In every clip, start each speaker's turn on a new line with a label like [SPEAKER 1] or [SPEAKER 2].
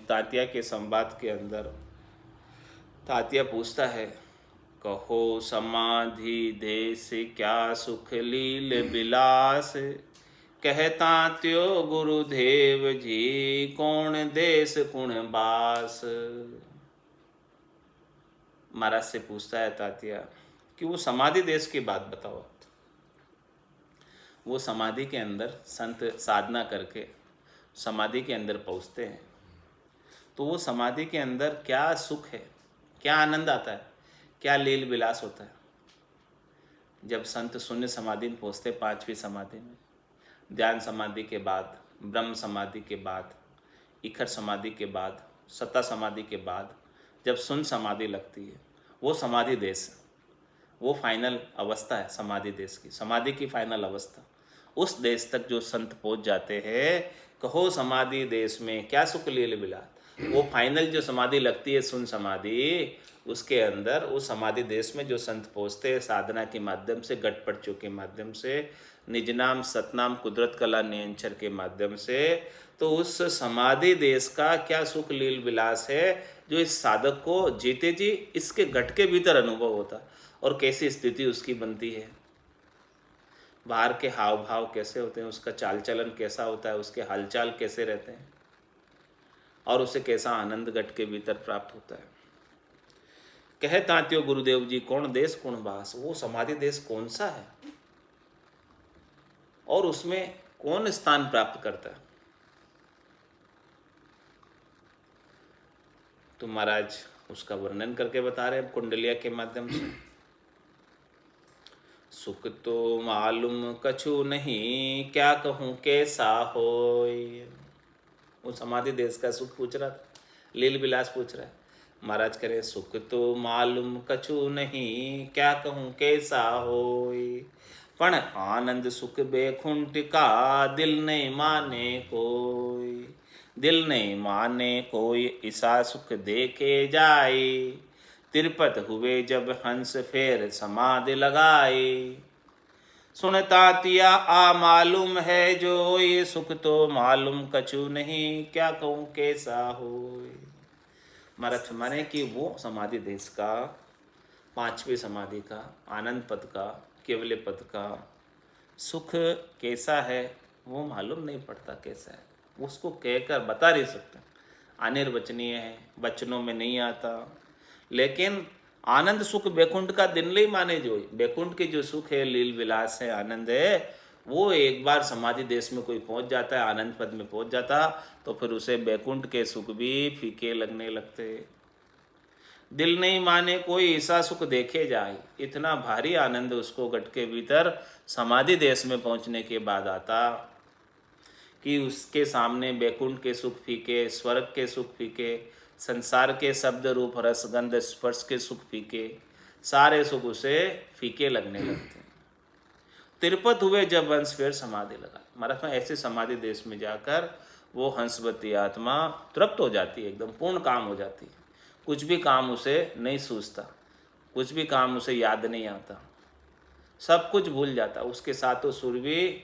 [SPEAKER 1] तात्या के संवाद के अंदर तात्या पूछता है, कहो समाधि देश क्या सुख लील विलास, कहता त्यो गुरुदेव जी कौन देश कुण बास। महाराज से पूछता है तात्या कि वो समाधि देश की बात बताओ। वो समाधि के अंदर संत साधना करके समाधि के अंदर पहुँचते हैं, तो वो समाधि के अंदर क्या सुख है, क्या आनंद आता है, क्या लील विलास होता है। जब संत शून्य समाधि में पहुँचते, पांचवी समाधि में, ध्यान समाधि के बाद, ब्रह्म समाधि के बाद, इखर समाधि के बाद, सत्ता समाधि के बाद जब शून्य समाधि लगती है, वो समाधि देश, वो फाइनल अवस्था है समाधि देश की, समाधि की फाइनल अवस्था। उस देश तक जो संत पहुंच जाते हैं, कहो समाधि देश में क्या सुख लील विलास, वो फाइनल जो समाधि लगती है शून्य समाधि, उसके अंदर उस समाधि देश में जो संत पहुँचते हैं साधना के माध्यम से, गठपटचों के माध्यम से, निज नाम सतनाम कुदरत कला नियंचर के माध्यम से, तो उस समाधि देश का क्या सुख लील विलास है जो इस साधक को जीते जी इसके घट के भीतर अनुभव होता, और कैसी स्थिति उसकी बनती है, बाहर के हाव भाव कैसे होते हैं, उसका चाल चलन कैसा होता है, उसके हालचाल कैसे रहते हैं, और उसे कैसा आनंद घट के भीतर प्राप्त होता है। कहे तात्यो गुरुदेव जी कौन देश कौन बास, वो समाधि देश कौन सा है और उसमें कौन स्थान प्राप्त करता है। तो महाराज उसका वर्णन करके बता रहे हैं कुंडलिया के माध्यम से। सुख तो मालूम कछु नहीं, क्या कहूँ कैसा होय। वो समाधि देश का सुख पूछ रहा था, लील विलास पूछ रहा है। महाराज कह रहे, सुख तो मालूम कछु नहीं, क्या कहूँ कैसा होय। पण आनंद सुख बेखुंठ का, दिल नहीं माने कोई। दिल नहीं माने कोई, ऐसा सुख देखे जाए। तिरपत हुए जब हंस फेर समाधि लगाए। सुन तातिया आ मालूम है जो, ये सुख तो मालूम कछु नहीं, क्या कहूँ कैसा हो। महाराज माने कि वो समाधि देश का, पांचवी समाधि का, आनंद पद का, केवल पद का सुख कैसा है वो मालूम नहीं पड़ता कैसा है, उसको कहकर बता नहीं सकते, अनिर्वचनीय है, वचनों में नहीं आता। लेकिन आनंद सुख बैकुंठ का दिन नहीं माने, जो बैकुंठ के जो सुख है, लील विलास है, आनंद है, वो एक बार समाधि देश में कोई पहुंच जाता है, आनंद पद में पहुंच जाता, तो फिर उसे बैकुंठ के सुख भी फीके लगने लगते। दिल नहीं माने कोई, ऐसा सुख देखे जाए। इतना भारी आनंद उसको घट के भीतर समाधि देश में पहुंचने के बाद आता कि उसके सामने बैकुंठ के सुख फीके, स्वर्ग के सुख फीके, संसार के शब्द रूप रस गंध स्पर्श के सुख फीके, सारे सुख उसे फीके लगने लगते हैं। तिरपत हुए जब हंस फिर समाधि लगा। महाराज में ऐसे समाधि देश में जाकर वो हंसवती आत्मा तृप्त हो जाती है, एकदम पूर्ण काम हो जाती है। कुछ भी काम उसे नहीं सूझता, कुछ भी काम उसे याद नहीं आता, सब कुछ भूल जाता। उसके साथों सुर भी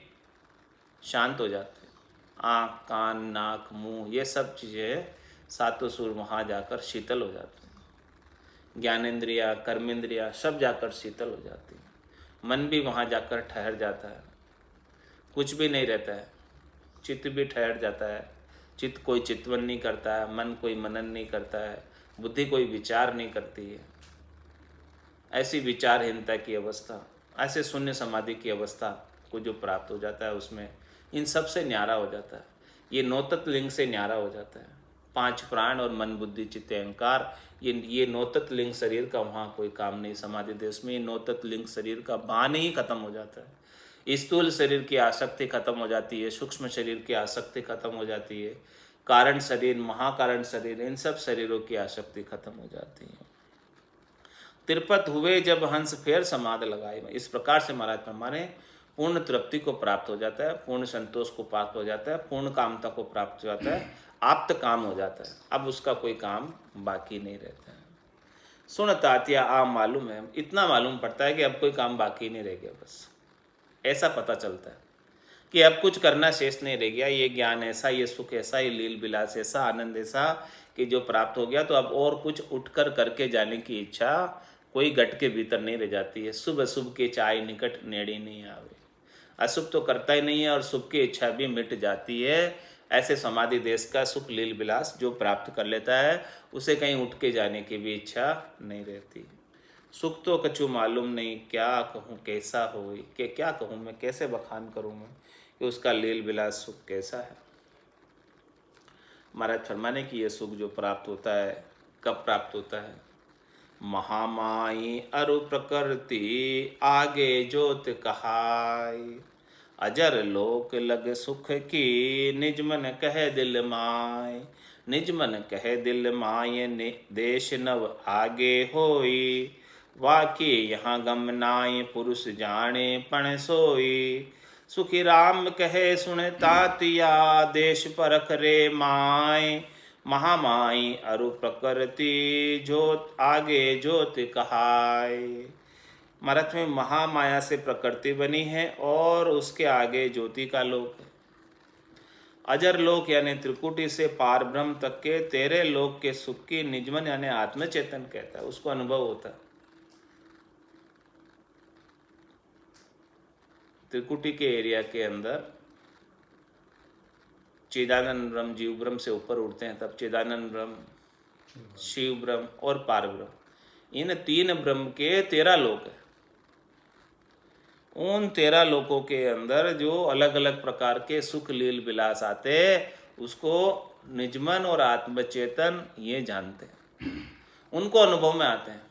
[SPEAKER 1] शांत हो जाते हैं, आँख कान नाक मुंह ये सब चीज़ें सातों सुर वहाँ जाकर शीतल हो जाते हैं। ज्ञानेंद्रिया कर्मेंद्रिया सब जाकर शीतल हो जाती हैं, मन भी वहाँ जाकर ठहर जाता है, कुछ भी नहीं रहता है, चित्त भी ठहर जाता है। चित्त कोई चितवन नहीं करता है, मन कोई मनन नहीं करता है, बुद्धि कोई विचार नहीं करती है। ऐसी विचारहीनता की अवस्था, ऐसे शून्य समाधि की अवस्था को जो प्राप्त हो जाता है, उसमें इन सब से न्यारा हो जाता है। ये नौतत्व लिंग से न्यारा हो जाता है। पांच प्राण और मन बुद्धि चित्त अहंकार, ये नौतत्व लिंग शरीर का वहाँ कोई काम नहीं। समाधि देश में ये नौतत्व लिंग शरीर का बान ही खत्म हो जाता है। स्थूल शरीर की आसक्ति खत्म हो जाती है, सूक्ष्म शरीर की आसक्ति खत्म हो जाती है, कारण शरीर महाकारण शरीर इन सब शरीरों की आसक्ति खत्म हो जाती है। तिरपत हुए जब हंस फेर समाधि लगाए। इस प्रकार से महाराज हमारे पूर्ण तृप्ति को प्राप्त हो जाता है, पूर्ण संतोष को प्राप्त हो जाता है, पूर्ण कामता को प्राप्त हो जाता है, आप्त काम हो जाता है। अब उसका कोई काम बाकी नहीं रहता है। सुन तातिया आ मालूम है, इतना मालूम पड़ता है कि अब कोई काम बाकी नहीं रह गया, बस ऐसा पता चलता है कि अब कुछ करना शेष नहीं रह गया, ये ज्ञान ऐसा, ये सुख ऐसा, ये लील विलास ऐसा, आनंद ऐसा कि जो प्राप्त हो गया, तो अब और कुछ उठकर करके जाने की इच्छा कोई गट के भीतर नहीं रह जाती है। शुभ अशुभ के चाय निकट नेड़ी नहीं आवे, अशुभ तो करता ही नहीं है और शुभ की इच्छा भी मिट जाती है। ऐसे समाधि देश का सुख लील विलास जो प्राप्त कर लेता है, उसे कहीं उठ के जाने की भी इच्छा नहीं रहती। सुख तो कछु मालूम नहीं, क्या कहूँ कैसा हो, कि क्या कहूँ मैं, कैसे बखान करूँ मैं कि उसका लील विलास सुख कैसा है। महाराज फरमाने की ये सुख जो प्राप्त होता है, कब प्राप्त होता है? महामाई अरु प्रकृति आगे जोत कहाय, अजर लोक लग सुख की निज मन कहे दिल माय, निज मन कहे दिल माय देश नव आगे होई, वाकी यहाँ गम नाय पुरुष जाने पण सोई, सुखी राम कहे सुन तातिया देश परख रे माय, महामाई अरु प्रकृति जोत आगे ज्योत कहाय। महाराज में महामाया से प्रकृति बनी है और उसके आगे ज्योति का लोक है। अजर लोक यानी त्रिकुटी से पार ब्रह्म तक के तेरे लोक के सुख की निजमन यानी आत्मचेतन कहता है, उसको अनुभव होता है। त्रिकुटी के एरिया के अंदर चिदानंद ब्रह्म जीव ब्रह्म से ऊपर उठते हैं, तब चिदानंद ब्रह्म, शिव ब्रह्म और पार ब्रह्म, इन तीन ब्रह्म के 13 लोक है। उन 13 लोकों के अंदर जो अलग अलग प्रकार के सुख लील विलास आते, उसको निजमन और आत्मचेतन ये जानते हैं, उनको अनुभव में आते हैं।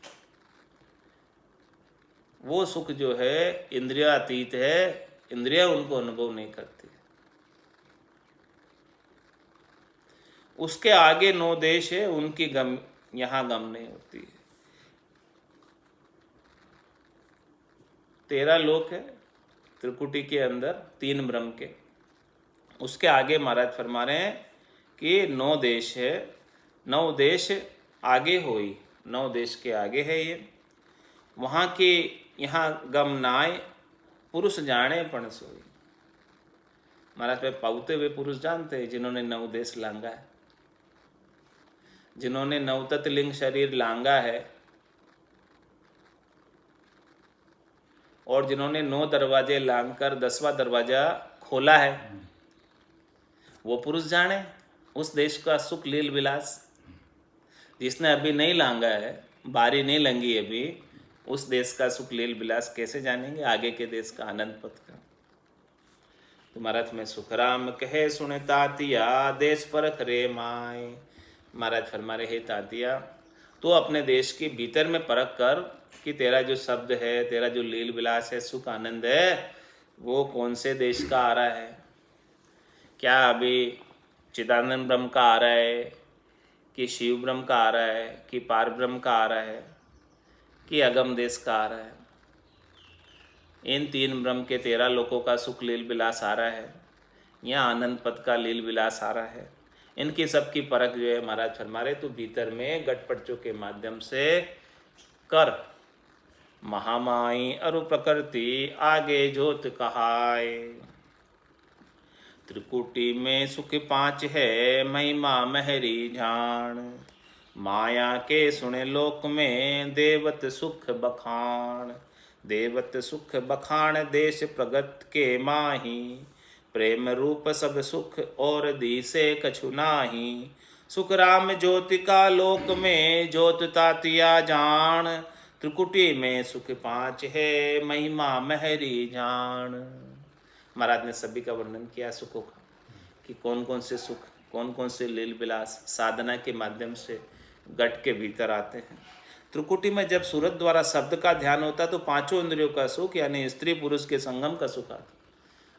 [SPEAKER 1] वो सुख जो है इंद्रियातीत है, इंद्रिया उनको अनुभव नहीं करती। उसके आगे 9 देश है, उनकी गम यहाँ गम नहीं होती है। 13 लोक है त्रिकुटी के अंदर, 3 ब्रह्म के। उसके आगे महाराज फरमा रहे हैं कि 9 देश है, 9 देश आगे होई, 9 देश के आगे है ये, वहाँ की यहाँ गम नाय पुरुष जाने पण सोई। महाराज में पाउते हुए पुरुष जानते हैं जिन्होंने 9 देश लांगा है, जिन्होंने 9 तत्लिंग शरीर लांगा है और जिन्होंने 9 दरवाजे लांघकर 10वां दरवाजा खोला है, वो पुरुष जाने उस देश का सुख लील विलास। जिसने अभी नहीं लांगा है, बारी नहीं लंगी अभी, उस देश का सुख लील विलास कैसे जानेंगे, आगे के देश का आनंद पथ का। तो महाराज में सुखराम कहे सुने तातिया देश परख रे माय। महाराज फरमा रहे, हे तातिया, तो अपने देश के भीतर में परख कर कि तेरा जो शब्द है, तेरा जो लील विलास है, सुख आनंद है, वो कौन से देश का आ रहा है। क्या अभी चिदानंद ब्रह्म का आ रहा है, कि शिव ब्रह्म का आ रहा है, कि पार ब्रह्म का आ रहा है, कि अगम देश का आ रहा है। इन 3 ब्रह्म के 13 लोकों का सुख लील विलास आ रहा है, या आनंद पद का लील विलास आ रहा है। इनकी सबकी परख जो है महाराज फरमा रहे, तो भीतर में गटपटचों के माध्यम से कर। महामाई अरु प्रकृति आगे ज्योत कहाय, त्रिकुटी में सुख 5 है महिमा महरी जान, माया के सुने लोक में देवत सुख बखान, देवत सुख बखान देश प्रगत के माही, प्रेम रूप सब सुख और दिसे कछु नाही, सुख राम ज्योति का लोक में ज्योत तातिया जान, त्रिकुटी में सुख 5 है महिमा महरी जान। महाराज ने सभी का वर्णन किया सुखों का, कि कौन कौन से सुख, कौन कौन से लील विलास साधना के माध्यम से गट के भीतर आते हैं। त्रिकुटी में जब सूरत द्वारा शब्द का ध्यान होता है तो 5 इंद्रियों का सुख यानी स्त्री पुरुष के संगम का सुख आता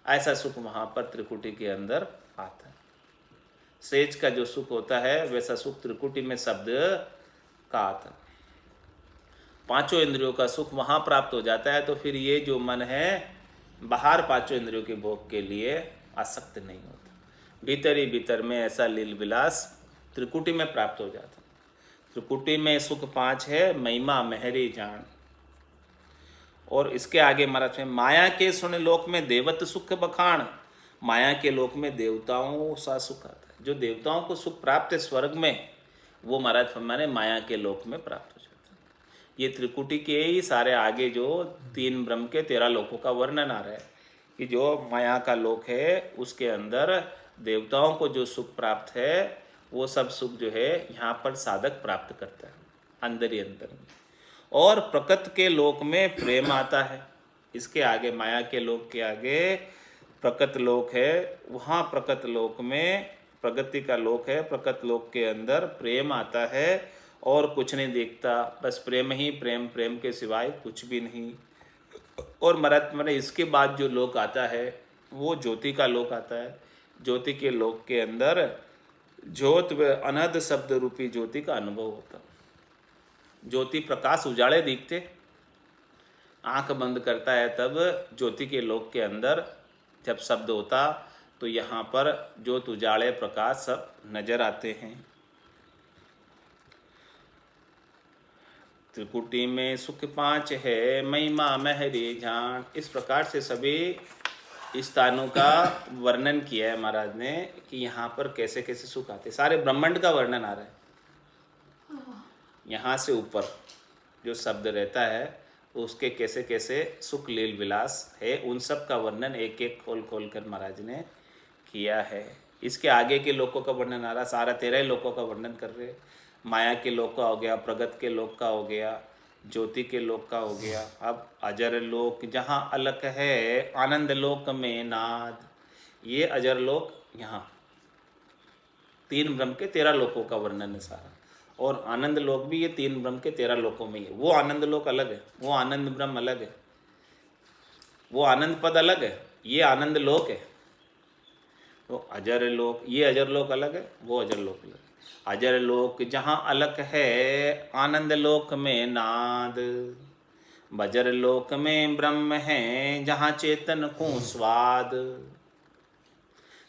[SPEAKER 1] है। ऐसा सुख वहाँ पर त्रिकुटी के अंदर आता है। सेज का जो सुख होता है वैसा सुख त्रिकुटी में शब्द का आता है। 5 इंद्रियों का सुख वहाँ प्राप्त हो जाता है, तो फिर ये जो मन है बाहर 5 इंद्रियों के भोग के लिए आसक्त नहीं होता। भीतर ही भीतर में ऐसा लील विलास त्रिकुटी में प्राप्त हो जाता। त्रिकुटी में सुख 5 है महिमा महरी जान। और इसके आगे महाराज में माया के सुन लोक में देवत सुख बखान, माया के लोक में देवताओं सा सुख आता है। जो देवताओं को सुख प्राप्त है स्वर्ग में, वो महाराज फरमाने माया के लोक में प्राप्त हो जाता है। ये त्रिकुटी के ही सारे आगे जो 3 ब्रह्म के 13 लोकों का वर्णन आ रहा है कि जो माया का लोक है उसके अंदर देवताओं को जो सुख प्राप्त है वो सब सुख जो है यहाँ पर साधक प्राप्त करता है अंदर ही अंदर में। और प्रकृति के लोक में प्रेम आता है। इसके आगे माया के लोक के आगे प्रकृति लोक है, वहाँ प्रकृति लोक में प्रगति का लोक है। प्रकृति लोक के अंदर प्रेम आता है और कुछ नहीं देखता, बस प्रेम ही प्रेम, प्रेम के सिवाय कुछ भी नहीं। और मैंने इसके बाद जो लोक आता है वो ज्योति का लोक आता है। ज्योति के लोक के अंदर ज्योत व अनहद शब्द रूपी ज्योति का अनुभव होता। ज्योति प्रकाश उजाले दिखते, आंख बंद करता है तब ज्योति के लोक के अंदर जब शब्द होता तो यहाँ पर ज्योत उजाले प्रकाश सब नजर आते हैं। त्रिकुटी में सुख 5 है, महिमा महरी जान। इस प्रकार से सभी स्थानों का वर्णन किया है महाराज ने कि यहाँ पर कैसे कैसे सुख आते। सारे ब्रह्मांड का वर्णन आ रहा है। यहाँ से ऊपर जो शब्द रहता है उसके कैसे कैसे सुख लील विलास है, उन सब का वर्णन एक एक खोल खोल कर महाराज ने किया है। इसके आगे के लोकों का वर्णन आ रहा, सारा 13 लोकों का वर्णन कर रहे। माया के लोक का हो गया, प्रगत के लोक का हो गया, ज्योति के लोक का हो गया। अब अजर लोक जहाँ अलग है, आनंद लोक में नाद। ये अजर लोक यहाँ 3 ब्रह्म के 13 लोकों का वर्णन है सारा। और आनंद लोक भी ये 3 ब्रह्म के 13 लोकों में ही है। वो आनंद लोक अलग है, वो आनंद ब्रह्म अलग है, वो आनंद पद अलग है, ये आनंद लोक है। तो अजर लोक, ये अजर लोक अलग है, वो अजर लोक अलग है। अजर लोक जहाँ अलग है, आनंद लोक में नाद। बजर लोक में ब्रह्म है, जहाँ चेतन को स्वाद।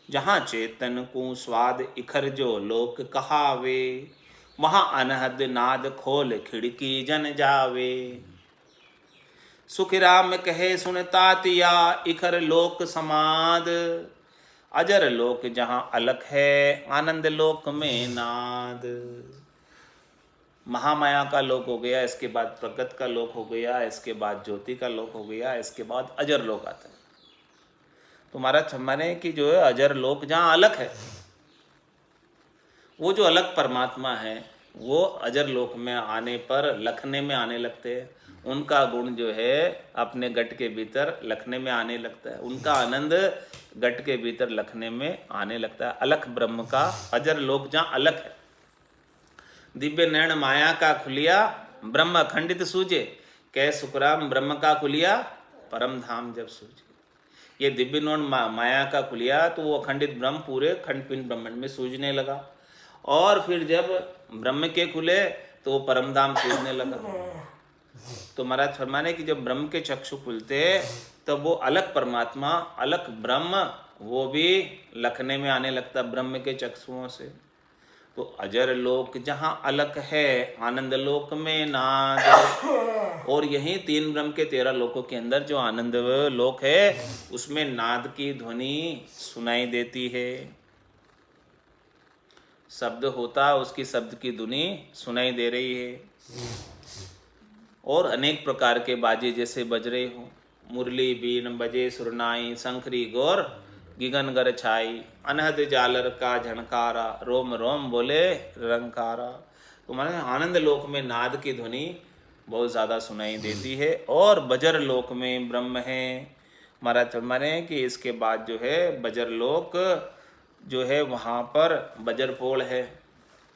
[SPEAKER 1] जहाँ चेतन को स्वाद इखर जो लोक कहावे, वहाँ अनहद नाद खोल खिड़की जन जावे। सुख राम कहे सुनता तिया, इखर लोक समाद। अजर लोक जहाँ अलख है, आनंद लोक में नाद। महामाया का लोक हो गया, इसके बाद प्रगत का लोक हो गया, इसके बाद ज्योति का लोक हो गया, इसके बाद अजर लोक आता है। तो महाराज माने कि जो है अजर लोक जहाँ अलग है, वो जो अलग परमात्मा है वो अजर लोक में आने पर लखने में आने लगते हैं। उनका गुण जो है अपने गट के भीतर लखने में आने लगता है, उनका आनंद गट के भीतर लखने में आने लगता है। अलख ब्रह्म का अजर लोक जहाँ अलग है। दिव्य नैण माया का खुलिया, ब्रह्म अखंडित सूझे। कह सुखराम ब्रह्म का खुलिया, परम धाम जब सूझे। ये दिव्य नैण माया का खुलिया तो वो अखंडित ब्रह्म पूरे खंडपिंड ब्रह्मांड में सूझने लगा। और फिर जब ब्रह्म के खुले तो वो परम धाम सूझने लगा। तो महाराज फरमाने कि जब ब्रह्म के चक्षु खुलते तब वो अलग परमात्मा, अलग ब्रह्म, वो भी लखने में आने लगता ब्रह्म के चक्षुओं से। तो अजर लोक जहाँ अलग है, आनंद लोक में नाद। और यही 3 ब्रह्म के 13 लोकों के अंदर जो आनंद लोक है उसमें नाद की ध्वनि सुनाई देती है। शब्द होता, उसकी शब्द की ध्वनि सुनाई दे रही है। और अनेक प्रकार के बाजे जैसे बज रहे हो, मुरली बीन बजे सुरनाई, शंखरी गौर गिगन गर छाई। अनहद जालर का झनकारा, रोम रोम बोले रंकारा। तो माने आनंद लोक में नाद की ध्वनि बहुत ज़्यादा सुनाई देती है। और बजर लोक में ब्रह्म है। महाराज माने कि इसके बाद जो है बजर लोक जो है वहाँ पर बजर पोल है।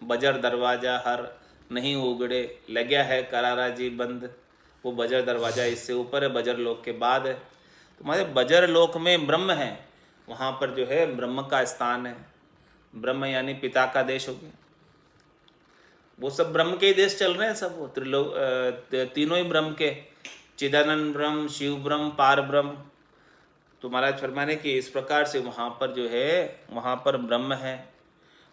[SPEAKER 1] बजर दरवाजा हर नहीं उगड़े, लग्या है करारा जी बंद। वो बजर दरवाजा इससे ऊपर है, बजर लोक के बाद है। तो हमारे बजर लोक में ब्रह्म है, वहाँ पर जो है ब्रह्म का स्थान है। ब्रह्म यानी पिता का देश हो गया। वो सब ब्रह्म के ही देश चल रहे हैं सब। वो त्रिलोक तीनों ही ब्रह्म के, चिदानंद ब्रह्म, शिव ब्रह्म, पार ब्रह्म। तो महाराज फरमाने कि इस प्रकार से वहाँ पर जो है वहाँ पर ब्रह्म है।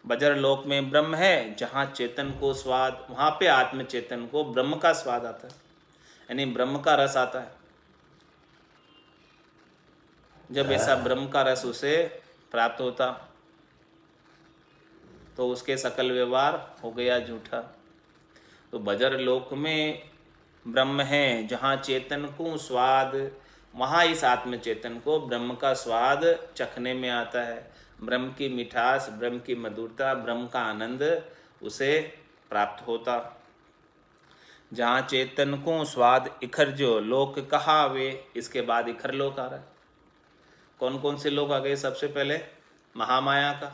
[SPEAKER 1] बजर लोक में ब्रह्म है, जहाँ चेतन को स्वाद, वहाँ पे आत्म चेतन को ब्रह्म का स्वाद आता है, यानी ब्रह्म का रस आता है। जब ऐसा ब्रह्म का रस उसे प्राप्त होता तो उसके सकल व्यवहार हो गया झूठा। तो बजर लोक में ब्रह्म है, जहाँ चेतन को स्वाद, वहाँ इस आत्म चेतन को ब्रह्म का स्वाद चखने में आता है। ब्रह्म की मिठास, ब्रह्म की मधुरता, ब्रह्म का आनंद उसे प्राप्त होता। जहाँ चेतन को स्वाद इखर जो लोक कहा वे, इसके बाद इखर लोक आ रहा है। कौन कौन से लोग आ गए? सबसे पहले महामाया का,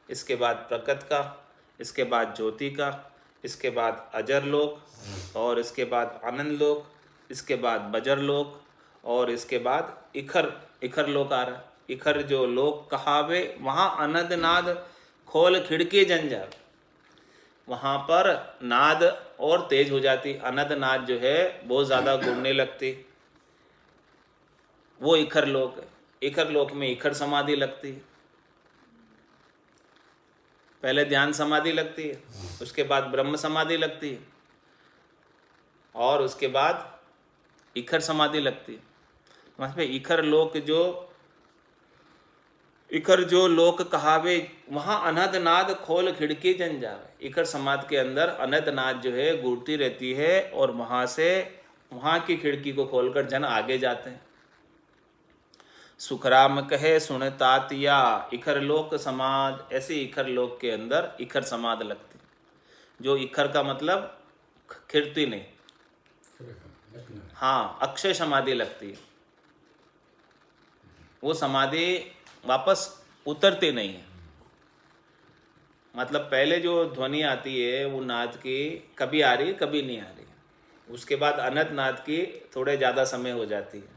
[SPEAKER 1] इसके बाद प्रकृति का, इसके बाद ज्योति का, इसके बाद अजर लोक, और इसके बाद आनंद लोक, इसके बाद बजर लोक, और इसके बाद इखर लोक आ रहा है। इखर जो लोक कहावे, वहाँ अनद नाद खोल खिड़की जंजाल, वहाँ पर नाद और तेज हो जाती। अनद नाद जो है बहुत ज़्यादा गुड़ने लगती, वो इखर लोक है। इखर लोक में इखर समाधि लगती है। पहले ध्यान समाधि लगती है, उसके बाद ब्रह्म समाधि लगती है, और उसके बाद इखर समाधि लगती है। मतलब इखर जो लोक कहावे, वहाँ अनद नाद खोल खिड़की जन जावे। इखर समाधि के अंदर अनद नाद जो है गूंजती रहती है, और वहाँ की खिड़की को खोलकर जन आगे जाते हैं। सुखराम कहे सुन तातिया, इखर लोक समाध। ऐसे इखर लोक के अंदर इखर समाध लगती, जो इखर का मतलब खिड़ती नहीं, हाँ, अक्षय समाधि लगती है। वो समाधि वापस उतरती नहीं है। मतलब पहले जो ध्वनि आती है वो नाद की, कभी आ रही कभी नहीं आ रही। उसके बाद अनंत नाद की थोड़े ज़्यादा समय हो जाती है,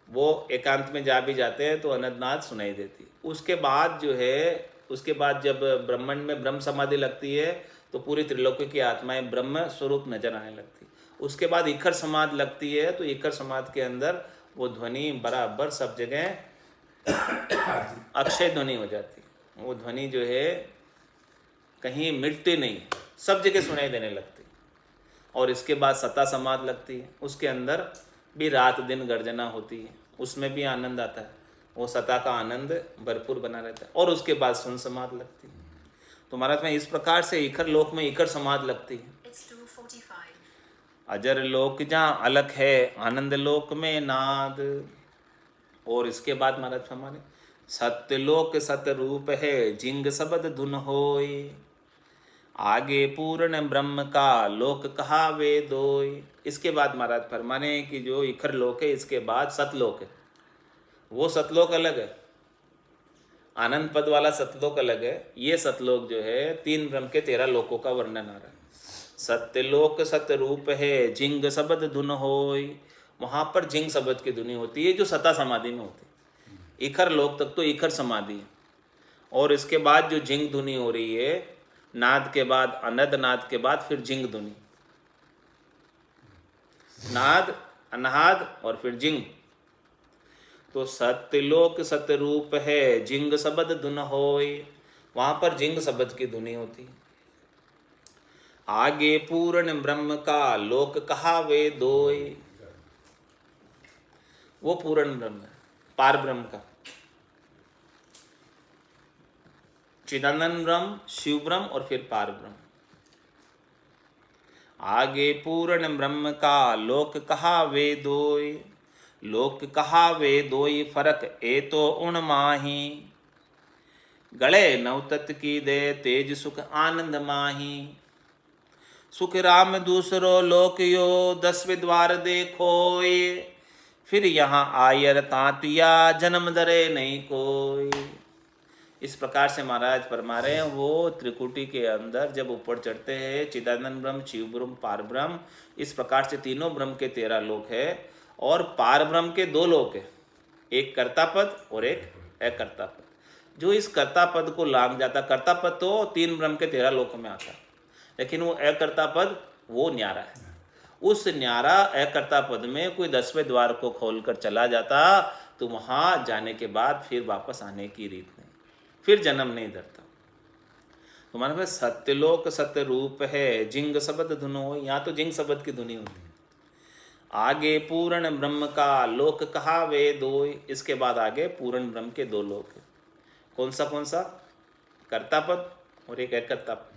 [SPEAKER 1] वो एकांत में जा भी जाते हैं तो अनंत नाद सुनाई देती। उसके बाद जो है, उसके बाद जब ब्रह्मांड में ब्रह्म समाधि लगती है तो पूरी त्रिलोकी की आत्माएं ब्रह्म स्वरूप नजर आने लगती। उसके बाद इखर समाधि लगती है, तो इखर समाधि के अंदर वो ध्वनि बराबर सब जगह अक्षय ध्वनि हो जाती है। वो ध्वनि जो है कहीं मिटती नहीं, सब जगह सुनाई देने लगती। और इसके बाद सता समाधि लगती है, उसके अंदर भी रात दिन गर्जना होती है, उसमें भी आनंद आता है, वो सता का आनंद भरपूर बना रहता है। और उसके बाद सुन समाधि लगती है। तो महाराज में इस प्रकार से इखर लोक में इखर समाधि लगती है। अजर लोक जहाँ अलग है, आनंद लोक में नाद। और इसके बाद महाराज हमारे सत्य लोक सत्य रूप है, जिंग शब्द धुन होय, आगे पूर्ण ब्रह्म का लोक कहा वे दोय। इसके बाद महाराज फरमाने कि जो इखर लोक है, इसके बाद सतलोक है। वो सतलोक अलग है, आनंद पद वाला सतलोक अलग है। ये सतलोक जो है 3 ब्रह्म के 13 लोकों का वर्णन आ रहा है। सत्यलोक सत्य रूप है, जिंग शब्द धुन होय, वहाँ पर जिंग शब्द की धुनी होती है जो सता समाधि में होती है। इखर लोक तक तो इखर समाधि है, और इसके बाद जो जिंग धुनी हो रही है, नाद के बाद अनद नाद के बाद फिर जिंग धुनी, नाद अनहाद और फिर जिंग। तो सत्यलोक सत्य रूप है, जिंग शब्द धुन होय, वहाँ पर जिंग शब्द की धुनी होती है। आगे पूर्ण ब्रह्म का लोक कहा वे दोय, वो पूर्ण ब्रह्म है, पार ब्रह्म का, चिदानंद ब्रह्म, शिव ब्रह्म और फिर पार ब्रह्म। आगे पूर्ण ब्रह्म का लोक कहा वे दोय, लोक कहा वे दोय फरक ए तो उण माही, गले नवतत की दे तेज सुख आनंद माही। सुख राम दूसरो लोक यो 10वें द्वार देखोय, फिर यहाँ आयर तांतिया जन्म दरे नहीं कोई। इस प्रकार से महाराज फरमा रहे हैं, वो त्रिकुटी के अंदर जब ऊपर चढ़ते हैं, चिदानंद ब्रह्म, शिव ब्रह्म, पार ब्रह्म, इस प्रकार से तीनों ब्रह्म के 13 लोक है। और पार ब्रह्म के 2 लोक है, एक कर्ता पद और एक अकर्ता पद। जो इस कर्ता पद को लांग जाता, कर्ता पद तो 3 ब्रह्म के 13 लोकों में आता है, लेकिन वो अकर्ता पद वो न्यारा है। उस न्यारा अकर्ता पद में कोई 10वें द्वार को खोलकर चला जाता, तो वहाँ जाने के बाद फिर वापस आने की रीत नहीं, फिर जन्म नहीं धरता। तो मानो भाई सत्यलोक सत्य रूप है, जिंग शब्द धुनो, यहाँ तो जिंग शब्द की धुनी होती है। आगे पूर्ण ब्रह्म का लोक कहा वे दो। इसके बाद आगे पूर्ण ब्रह्म के दो लोक। कौन सा? कर्ता पद और एक है कर्ता पद।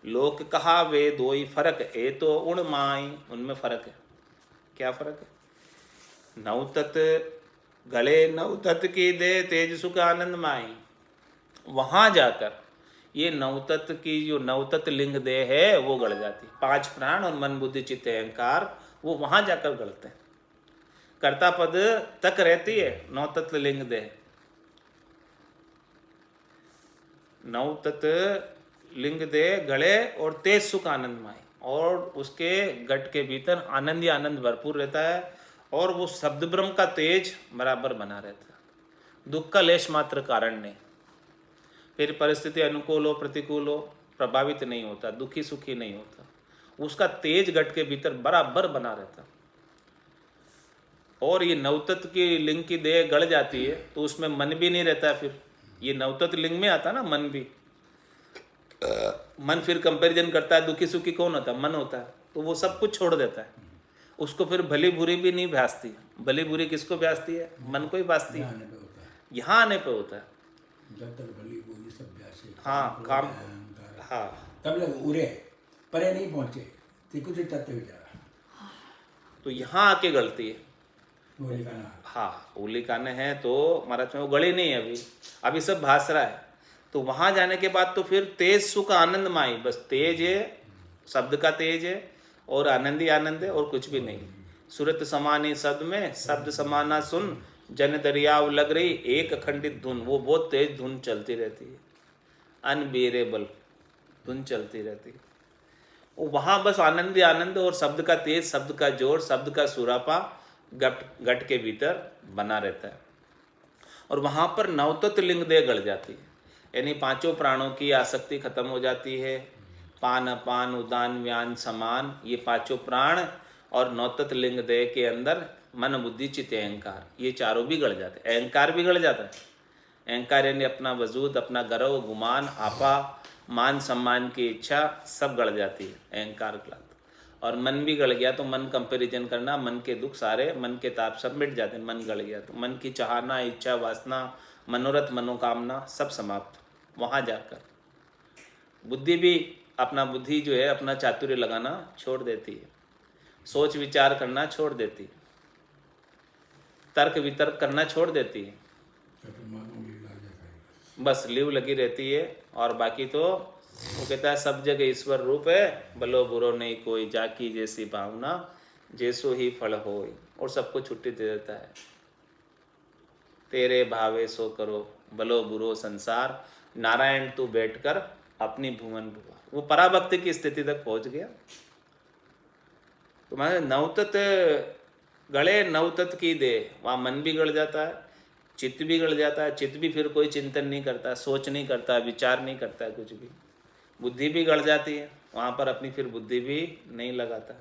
[SPEAKER 1] लोक कहा वे दो ही, फर्क ए तो उण माई, उनमें फर्क है। क्या फर्क है? नवतत गले नवतत की दे तेज सुख आनंद माई। वहां जाकर ये नवतत की जो नवतत लिंग देह है वो गड़ जाती। 5 प्राण और मन बुद्धि चित्त अहंकार वो वहां जाकर गड़ते हैं। कर्ता पद तक रहती है नवतत लिंग देह। नवतत लिंग देह गले और तेज सुख आनंदमय, और उसके गट के भीतर आनंद ही आनंद भरपूर रहता है, और वो शब्द ब्रह्म का तेज बराबर बना रहता है। दुख का लेश मात्र कारण नहीं। फिर परिस्थिति अनुकूल हो प्रतिकूल हो प्रभावित नहीं होता, दुखी सुखी नहीं होता, उसका तेज गट के भीतर बराबर बना रहता। और ये नवतत की लिंग की देह गड़ जाती है तो उसमें मन भी नहीं रहता। फिर ये नवतत लिंग में आता ना मन भी। मन फिर कंपैरिजन करता है, दुखी सुखी कौन होता है? मन होता है। तो वो सब कुछ छोड़ देता है। उसको फिर भली बुरी भी नहीं भासती। भली बुरी किसको भासती है? मन को ही भासती है। यहाँ आने पे होता है।
[SPEAKER 2] जब तक भली बुरी सब व्यासे
[SPEAKER 1] हाँ काम, हाँ
[SPEAKER 2] तब लग उड़े परे नहीं पहुंचे तो कुछ तत्व विचारा।
[SPEAKER 1] तो यहाँ आके गलती है।
[SPEAKER 2] होलिकाना,
[SPEAKER 1] हाँ होलिकाने हैं तो महाराज में वो गड़ी नहीं है अभी सब भास रहा है। तो वहाँ जाने के बाद तो फिर तेज सुख आनंद माई, बस तेज है, शब्द का तेज है और आनंद ही आनंद है और कुछ भी नहीं। सूरत समानी शब्द में शब्द समाना सुन, जन दरियाव लग रही एक अखंडित धुन। वो बहुत तेज धुन चलती रहती है, अनबेरेबल धुन चलती रहती है। वो वहाँ बस आनंद ही आनंद और शब्द का तेज, शब्द का जोर, शब्द का सुरापा गट के भीतर बना रहता है। और वहाँ पर नवतत लिंग देह गड़ जाती है, यानी 5 प्राणों की आसक्ति खत्म हो जाती है। पान अपान उदान व्यान समान, ये 5 प्राण और नवतत लिंग देह के अंदर मन बुद्धि चित्त अहंकार, ये चारों भी गड़ जाते हैं। अहंकार भी गड़ जाता है। अहंकार यानी अपना वजूद, अपना गर्व, गुमान, आपा, मान सम्मान की इच्छा सब गड़ जाती है अहंकार के साथ। और मन भी गड़ गया तो मन कंपैरिजन करना, मन के दुख सारे, मन के ताप सब मिट जाते हैं। मन गड़ गया तो मन की चाहना, इच्छा, वासना, मनोरथ, मनोकामना सब समाप्त। वहाँ जाकर बुद्धि भी अपना बुद्धि जो है अपना चातुर्य लगाना छोड़ देती है, सोच विचार करना छोड़ देती है, तर्क वितर्क करना छोड़ देती है, बस लीव लगी रहती है। और बाकी तो वो कहता है सब जगह ईश्वर रूप है, भलो बुरो नहीं कोई, जाकी जैसी भावना जैसो ही फल होय, और सबको छुट्टी दे देता है। तेरे भावे सो करो, भलो बुरो संसार, नारायण तू बैठकर अपनी भुवन भुआ। वो पराभक्ति की स्थिति तक पहुंच गया। तुम्हारे नवतत गले नवतत की दे, वहाँ मन भी गड़ जाता है, चित्त भी गड़ जाता है। चित्त भी फिर कोई चिंतन नहीं करता, सोच नहीं करता, विचार नहीं करता है कुछ भी। बुद्धि भी गड़ जाती है, वहाँ पर अपनी फिर बुद्धि भी नहीं लगाता।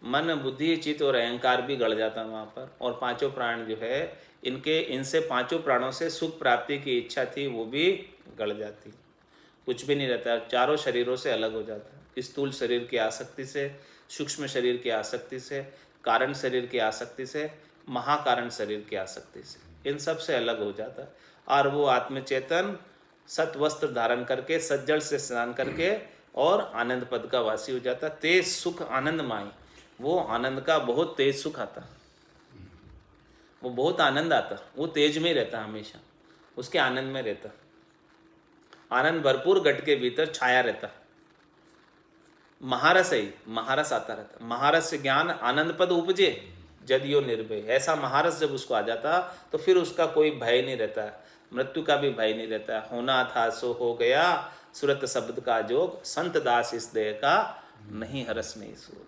[SPEAKER 1] मन बुद्धि चित्त और अहंकार भी गड़ जाता है वहाँ पर। और 5 प्राण जो है इनसे 5 प्राणों से सुख प्राप्ति की इच्छा थी वो भी गड़ जाती, कुछ भी नहीं रहता। चारों शरीरों से अलग हो जाता है। स्थूल शरीर की आसक्ति से, सूक्ष्म शरीर की आसक्ति से, कारण शरीर की आसक्ति से, महाकारण शरीर की आसक्ति से, इन सब से अलग हो जाता है। और वो आत्मचेतन सत वस्त्र धारण करके, सज्जल से स्नान करके और आनंद पद का वासी हो जाता। तेज सुख आनंदमय, वो आनंद का बहुत तेज सुख आता, वो बहुत आनंद आता, वो तेज में रहता हमेशा, उसके आनंद में रहता। आनंद भरपूर गट के भीतर छाया रहता। महारस ही महारस आता रहता। महारस से ज्ञान आनंद पद उपजे जदियो निर्भय। ऐसा महारस जब उसको आ जाता तो फिर उसका कोई भय नहीं रहता, मृत्यु का भी भय नहीं रहता। होना था सो हो गया, सुरत शब्द का जोग, संत दास इस देह का नहीं हरस नहीं सो।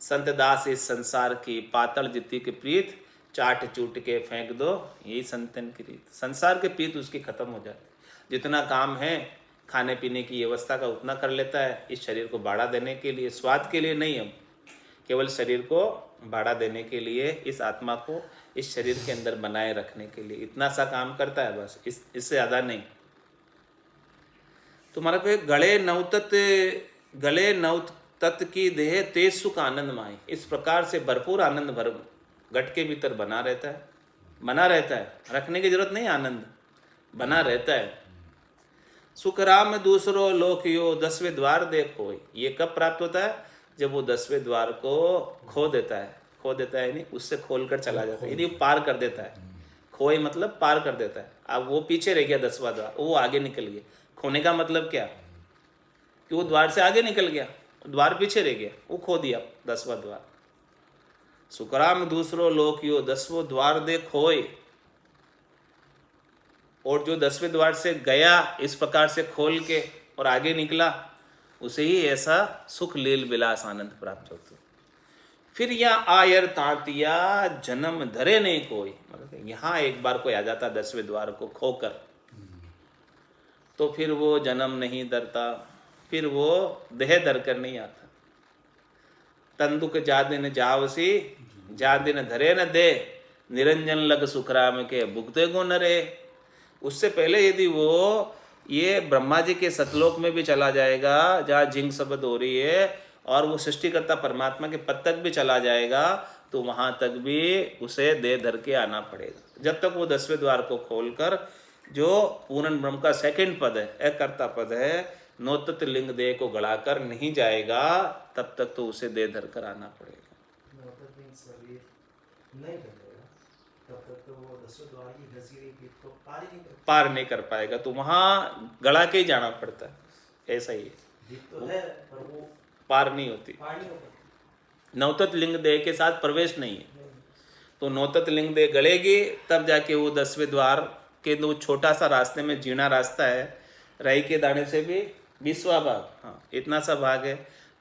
[SPEAKER 1] संत दास इस संसार की पातल जितनी की प्रीत, चाट चूट के फेंक दो, यही संतन की रीत। संसार के प्रीत उसकी खत्म हो जाती। जितना काम है खाने पीने की व्यवस्था का उतना कर लेता है, इस शरीर को बाड़ा देने के लिए, स्वाद के लिए नहीं, हम केवल शरीर को बाड़ा देने के लिए, इस आत्मा को इस शरीर के अंदर बनाए रखने के लिए इतना सा काम करता है बस, इससे ज़्यादा नहीं। तुम्हारे पे गले नवतत तत् की देह तेज सुख आनंद माई। इस प्रकार से भरपूर आनंद भर घट के भीतर बना रहता है, बना रहता है, रखने की जरूरत नहीं, आनंद बना रहता है। सुख राम दूसरो लोक यो 10वें द्वार देखो। ये कब प्राप्त होता है? जब वो 10वें द्वार को खो देता है। खो देता है यानी उससे खोल कर चला जाता है, यानी वो पार कर देता है। खोए मतलब पार कर देता है। अब वो पीछे रह गया 10वां द्वार, वो आगे निकल गया। खोने का मतलब क्या कि वो द्वार से आगे निकल गया, द्वार पीछे रह गया, वो खो दिया 10वां द्वार। सुखराम दूसरो लोक यो 10वां द्वार दे खोए। और जो 10वें द्वार से गया इस प्रकार से खोल के और आगे निकला, उसे ही ऐसा सुख लील विलास आनंद प्राप्त होता। फिर यहाँ आयर तांतिया जन्म धरे नहीं कोई। मतलब यहाँ एक बार कोई आ जाता 10वें द्वार को खोकर, तो फिर वो जन्म नहीं धरता, फिर वो देह धर कर नहीं आता। तंदुक जा दिन जावसी जा दिन धरे न दे, निरंजन लग सुखराम के भुगते गो नरे। उससे पहले यदि वो ये ब्रह्मा जी के सतलोक में भी चला जाएगा जहाँ जिंग शब्द हो रही है, और वो सृष्टिकर्ता परमात्मा के पद तक भी चला जाएगा, तो वहाँ तक भी उसे देह धर के आना पड़ेगा। जब तक वो 10वें द्वार को खोलकर जो पूर्ण ब्रह्म का सेकंड पद है, अकर्ता पद है, नोतत लिंग देह को गड़ाकर नहीं जाएगा, तब तक तो उसे देह धर कर आना पड़ेगा।
[SPEAKER 3] नौतक लिंग शरीर नहीं करेगा तब तक तो वो 10वें द्वार की घसीटी पीठ को पार ही नहीं कर
[SPEAKER 1] पाएगा। तो वहाँ गड़ा के ही जाना पड़ता है, ऐसा ही है।
[SPEAKER 3] दिख तो है पर वो
[SPEAKER 1] पार नहीं होती।
[SPEAKER 3] पार नहीं हो पाती।
[SPEAKER 1] नौतत लिंग देह के साथ प्रवेश नहीं है। तो नौतत लिंग देह गड़ेगी तब जाके वो 10वें द्वार के दो छोटा सा रास्ते में जीना रास्ता है, राई के दाने से भी 20वां भाग, हाँ इतना सा भाग है,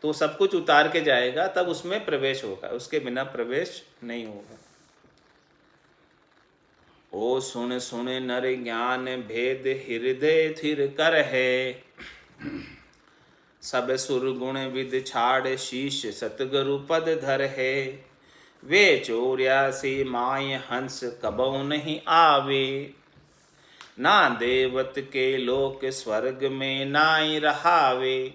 [SPEAKER 1] तो सब कुछ उतार के जाएगा तब उसमें प्रवेश होगा, उसके बिना प्रवेश नहीं होगा। ओ सुन सुन नर ज्ञान भेद हृदय थिर कर है, सब सुर गुण विद छाड़ शीश सतगुरु पद धर है। वे 84 माय हंस कबौ नहीं आवे, ना देवत के लोक स्वर्ग में नाई रहावे।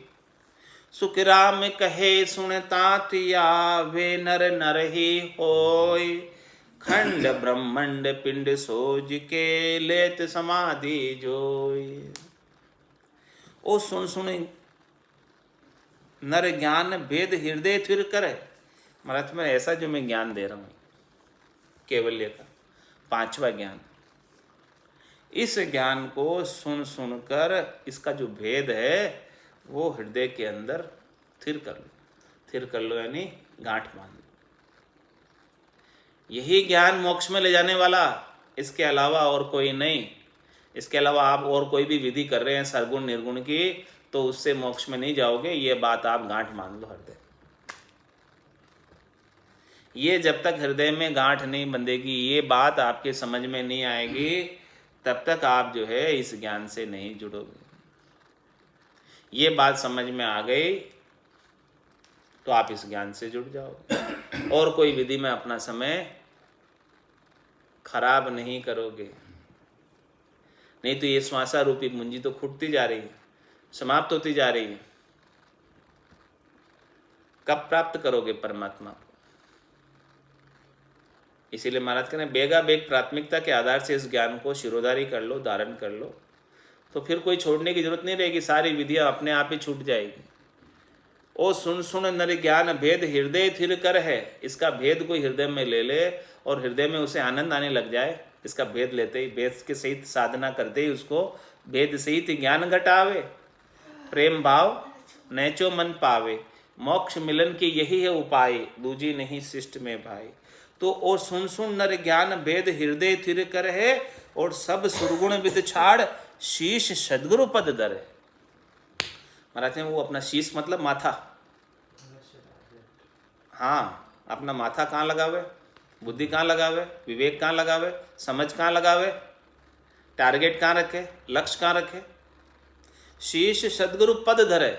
[SPEAKER 1] सुख राम कहे सुनतात आवे, नर नर ही होय, खंड ब्रह्मंड पिंड सोज के लेत समाधि जोय। ओ सुन सुन नर ज्ञान भेद हृदय थिर करे। महाराज में ऐसा जो मैं ज्ञान दे रहा हूँ केवल्य का 5वां ज्ञान, इस ज्ञान को सुन सुनकर इसका जो भेद है वो हृदय के अंदर थिर कर लो। थिर कर लो यानी गांठ मान लो। यही ज्ञान मोक्ष में ले जाने वाला, इसके अलावा और कोई नहीं। इसके अलावा आप और कोई भी विधि कर रहे हैं सरगुण निर्गुण की, तो उससे मोक्ष में नहीं जाओगे। ये बात आप गांठ मान लो हृदय। ये जब तक हृदय में गांठ नहीं बंधेगी, ये बात आपके समझ में नहीं आएगी, तब तक आप जो है इस ज्ञान से नहीं जुड़ोगे। ये बात समझ में आ गई तो आप इस ज्ञान से जुड़ जाओगे, और कोई विधि में अपना समय खराब नहीं करोगे। नहीं तो ये श्वासा रूपी मुंजी तो खुटती जा रही है, समाप्त होती जा रही है। कब प्राप्त करोगे परमात्मा को? इसीलिए महाराज कहते हैं बेगा बेग प्राथमिकता के आधार से इस ज्ञान को शिरोधारी कर लो, धारण कर लो, तो फिर कोई छोड़ने की जरूरत नहीं रहेगी। सारी विधियां अपने आप ही छूट जाएगी। ओ सुन सुन नर ज्ञान भेद हृदय थिर कर है। इसका भेद कोई हृदय में ले ले और हृदय में उसे आनंद आने लग जाए, इसका भेद लेते ही, भेद के सहित साधना करते ही उसको भेद सहित ज्ञान घटावे। प्रेम भाव नैचो मन पावे, मोक्ष मिलन की यही है उपाय, दूजी नहीं शिष्ट में भाई। तो ओ सुन सुन नर ज्ञान भेद हृदय थिर कर है, और सब सुरगुण विद छाड़ शीश सदगुरु पद दर है। महाराज वो अपना शीश मतलब माथा, हाँ अपना माथा कहाँ लगावे, बुद्धि कहाँ लगावे, विवेक कहाँ लगावे, समझ कहाँ लगावे, टारगेट कहाँ रखे, लक्ष्य कहाँ रखे। शीश सदगुरु पद धरे,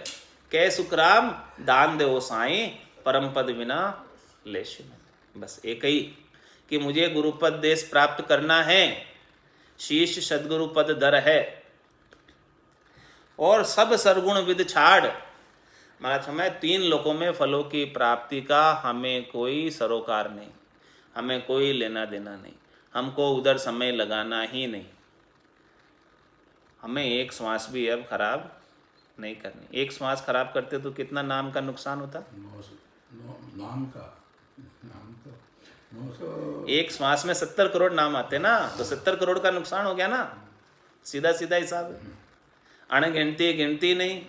[SPEAKER 1] कै सुखराम दान दे ओ साई, परम पद बिना लेश नहीं। बस एक ही कि मुझे गुरुपद देश प्राप्त करना है, शीश सदगुरु पद धर है, और सब सरगुण विद छाड़, महाराज हमें 3 लोकों में फलों की प्राप्ति का हमें कोई सरोकार नहीं, हमें कोई लेना देना नहीं, हमको उधर समय लगाना ही नहीं। हमें एक श्वास भी अब खराब नहीं करनी। एक श्वास खराब करते तो कितना नाम का नुकसान होता?
[SPEAKER 2] नाम तो 900
[SPEAKER 1] एक श्वास में 70 करोड़ नाम आते ना, तो 70 करोड़ का नुकसान हो गया ना, सीधा सीधा हिसाब है। अणगिनती गिनती नहीं,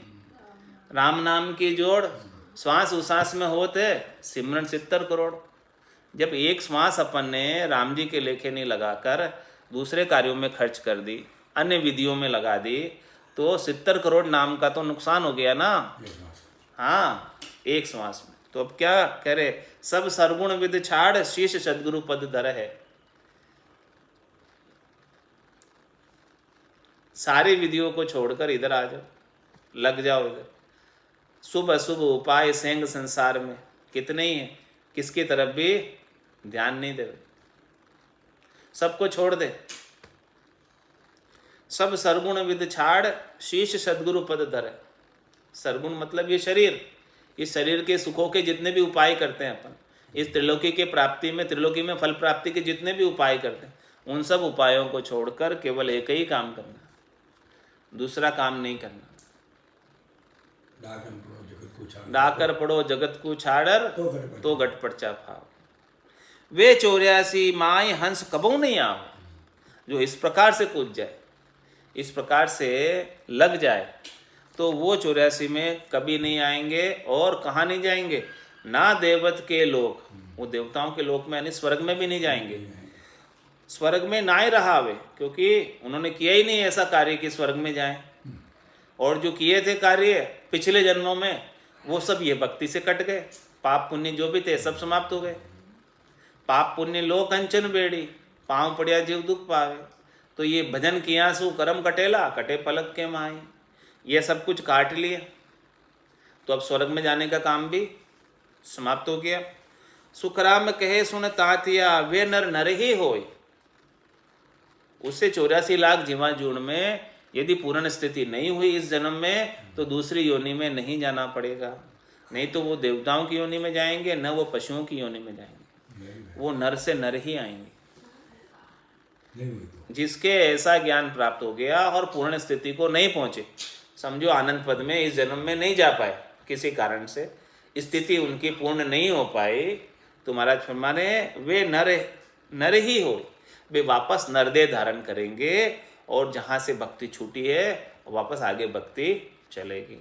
[SPEAKER 1] राम नाम की जोड़ श्वास उश्वास में होते सिमरन 70 करोड़। जब एक श्वास अपन ने राम जी के लेखे नहीं लगाकर दूसरे कार्यों में खर्च कर दी, अन्य विधियों में लगा दी, तो 70 करोड़ नाम का तो नुकसान हो गया ना। हाँ, एक श्वास में। तो अब क्या कह रहे, सब सरगुण विद छाड़ शीश सदगुरु पद धर है। सारी विधियों को छोड़कर इधर आ जाओ, लग जाओ इधर। शुभ अशुभ उपाय सेंग संसार में कितने ही हैं, किसकी तरफ भी ध्यान नहीं दे, सबको छोड़ दे। सब सरगुण विद छाड़ शीश सदगुरु पद धर। सरगुण मतलब ये शरीर, इस शरीर के सुखों के जितने भी उपाय करते हैं अपन, इस त्रिलोकी के प्राप्ति में, त्रिलोकी में फल प्राप्ति के जितने भी उपाय करते हैं, उन सब उपायों को छोड़कर केवल एक ही काम करना, दूसरा काम नहीं करना। डाकर पड़ो जगत को छाड़र तो घट पड़चा भाव। वे 84 माई हंस कबो नहीं आओ। जो इस प्रकार से कूद जाए, इस प्रकार से लग जाए, तो वो 84 में कभी नहीं आएंगे। और कहाँ नहीं जाएंगे? ना देवत के लोक, वो देवताओं के लोक में यानी स्वर्ग में भी नहीं जाएंगे। स्वर्ग में ना ही रहा वे, क्योंकि उन्होंने किया ही नहीं ऐसा कार्य कि स्वर्ग में जाएं। और जो किए थे कार्य पिछले जन्मों में, वो सब ये भक्ति से कट गए। पाप पुण्य जो भी थे सब समाप्त हो गए। पाप पुण्य लो कंचन बेड़ी, पाँव पड़िया जीव दुख पावे। तो ये भजन किया सु कर्म कटेला, कटे पलक के माई, ये सब कुछ काट लिए। तो अब स्वर्ग में जाने का काम भी समाप्त हो गया। सुखराम कहे सुन तातिया, वे नर नर ही होय। उससे 84 लाख जीवा जून में यदि पूर्ण स्थिति नहीं हुई इस जन्म में, तो दूसरी योनि में नहीं जाना पड़ेगा। नहीं तो वो देवताओं की योनि में जाएंगे, न वो पशुओं की योनि में जाएंगे, वो नर से नर ही आएंगे। जिसके ऐसा ज्ञान प्राप्त हो गया और पूर्ण स्थिति को नहीं पहुंचे, समझो आनंद पद में इस जन्म में नहीं जा पाए, किसी कारण से स्थिति उनकी पूर्ण नहीं हो पाई, तो महाराज फरमाने वे नर ही हो, वे वापस नरदेह धारण करेंगे। और जहाँ से भक्ति छूटी है वापस आगे भक्ति चलेगी।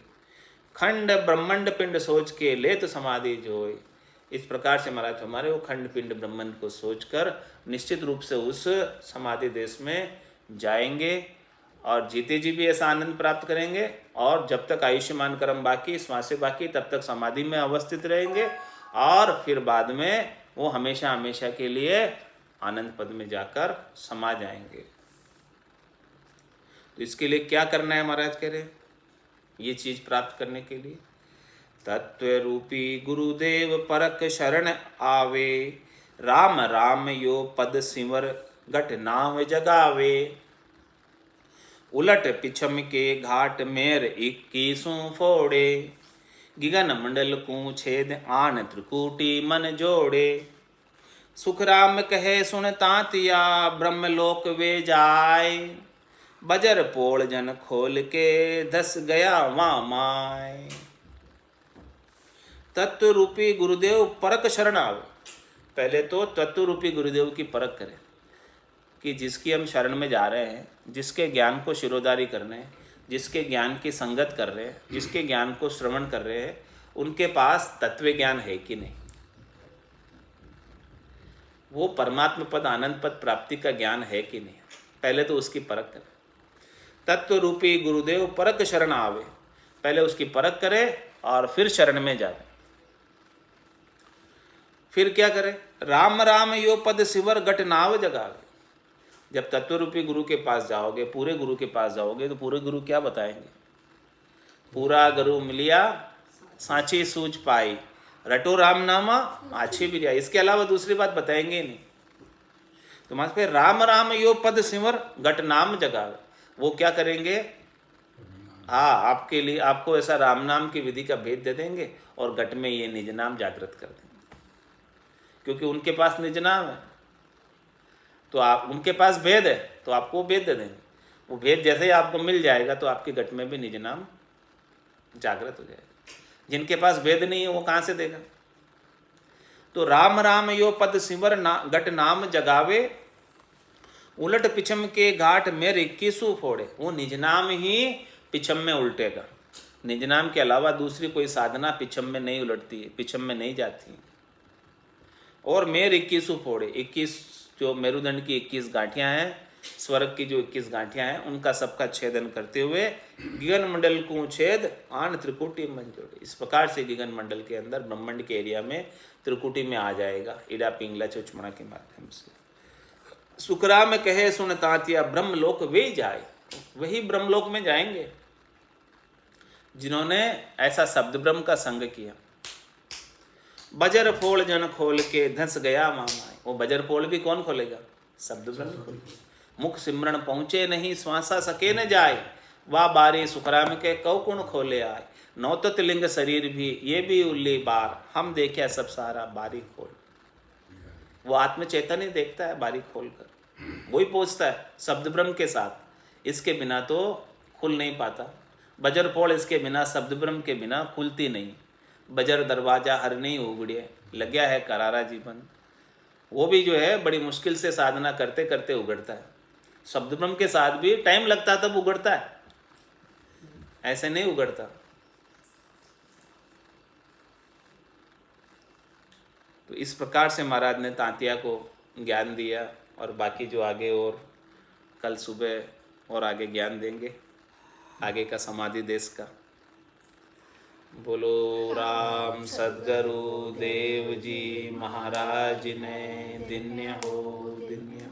[SPEAKER 1] खंड ब्रह्मांड पिंड सोच के ले तो समाधि जोय। इस प्रकार से महाराज हमारे वो खंड पिंड ब्रह्मांड को सोचकर निश्चित रूप से उस समाधि देश में जाएंगे और जीते जी भी ऐसा आनंद प्राप्त करेंगे। और जब तक आयुष्मान कर्म बाकी, श्वासें बाकी, तब तक समाधि में अवस्थित रहेंगे। और फिर बाद में वो हमेशा हमेशा के लिए आनंद पद में जाकर समा जाएंगे। तो इसके लिए क्या करना है महाराज कह रहे, ये चीज प्राप्त करने के लिए तत्व रूपी गुरुदेव परक शरण आवे। राम राम यो पद सिमर घट नाम जगावे। उलट पिछम के घाट मेर 21 फोड़े। गिगन मंडल को छेद आन त्रिकूटी मन जोड़े। सुखराम कहे सुन तातिया ब्रह्मलोक वे जाय। बजर पोल जन खोल के धस गया वहाँ माय। तत्व रूपी गुरुदेव परक शरण आवे। पहले तो तत्व रूपी गुरुदेव की परख करें कि जिसकी हम शरण में जा रहे हैं, जिसके ज्ञान को शिरोधारी कर रहे हैं, जिसके ज्ञान की संगत कर रहे हैं, जिसके ज्ञान को श्रवण कर रहे हैं, उनके पास तत्व ज्ञान है कि नहीं, वो परमात्मा पद आनंद पद प्राप्ति का ज्ञान है कि नहीं। पहले तो उसकी परख करें। तत्व रूपी गुरुदेव परक शरण आवे। पहले उसकी परख करे और फिर शरण में जावे। फिर क्या करे? राम राम यो पद सिवर घट नाव जगावे। जब तत्व रूपी गुरु के पास जाओगे, पूरे गुरु के पास जाओगे, तो पूरे गुरु क्या बताएंगे? पूरा गुरु मिलिया सांची सूझ पाई, रटो राम नामा आछे भी रिया। इसके अलावा दूसरी बात बताएंगे नहीं। तो मास पे राम राम यो पद सिमर घट नाम जगावे। वो क्या करेंगे? हाँ, आपके लिए आपको ऐसा राम नाम की विधि का भेद दे देंगे और घट में ये निज नाम जागृत कर देंगे, क्योंकि उनके पास निज नाम है। तो आप उनके पास भेद है तो आपको वो भेद दे देंगे। वो भेद जैसे ही आपको मिल जाएगा तो आपकी घट में भी निज नाम जागृत हो जाएगा। जिनके पास भेद नहीं है वो कहाँ से देगा? तो राम राम यो पद सिमर घट नाम जगावे, उलट पिछम के घाट में 21 फोड़े। वो निज नाम ही पिछम में उल्टेगा। निज नाम के अलावा दूसरी कोई साधना पिछम में नहीं उलटती है, पिछम में नहीं जाती है। और मेर 21 फोड़े, 21 जो मेरुदंड की 21 गांठियां हैं, स्वर्ग की जो 21 गांठियां हैं, उनका सबका छेदन करते हुए गगन मंडल को छेद आन त्रिकुटी मन जोड़े। इस प्रकार से गगन मंडल के अंदर ब्रह्मांड के एरिया में त्रिकुटी में आ जाएगा, इडा पिंगला चुचमणा के माध्यम से। सुकरा में कहे सुन तांतिया ब्रह्मलोक वे जाए, वही ब्रह्मलोक में जाएंगे जिन्होंने ऐसा शब्द ब्रह्म का संग किया। बजर फोड़ जन खोल के धंस गया मामाए। वो बजर फोड़ भी कौन खोलेगा? शब्द ब्रह्म खोलेगा। मुख सिमरण पहुंचे नहीं श्वासा सके न जाए, वाह बारी सुखराम के कौ कुण खोले आए। नौतत लिंग शरीर भी ये भी उल्ली बार, हम देखे सब सारा बारी खोल। वो आत्म चैतन्य देखता है बारी खोल कर, वही पहुंचता है शब्द ब्रह्म के साथ। इसके बिना तो खुल नहीं पाता। बजर फोड़ इसके बिना, शब्द ब्रह्म के बिना खुलती नहीं। बजर दरवाजा हर नहीं उगड़े, लग्या है करारा जीवन। वो भी जो है बड़ी मुश्किल से साधना करते करते उगड़ता है। शब्द ब्रह्म के साथ भी टाइम लगता है तब उगड़ता है, ऐसे नहीं उगड़ता। तो इस प्रकार से महाराज ने तांतिया को ज्ञान दिया, और बाकी जो आगे और कल सुबह और आगे ज्ञान देंगे, आगे का समाधि देश का। बोलो राम सद्गुरु देव जी महाराज ने दिन्य हो दिन्य।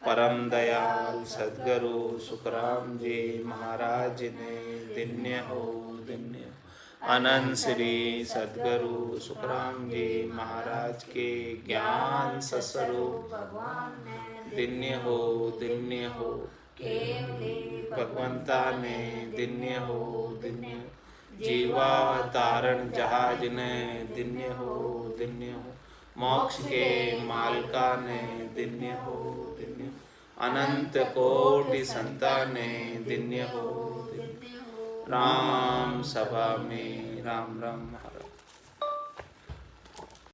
[SPEAKER 1] परम दयाल सद्गुरु सुखराम जी महाराज ने दिन्य हो दिन्य। अनंत श्री सद्गुरु सुखराम जी महाराज के ज्ञान स्वरूप दिन्य हो दिन्य हो। भगवंता ने दिन्य हो दिन्य। जीवा तारण जहाज ने दिन्य हो दिन्य हो। मोक्ष के मालका ने दिन्य हो दिन्य। अनंत कोटि संता ने दिन्य हो दिन्य। राम सभा में राम राम।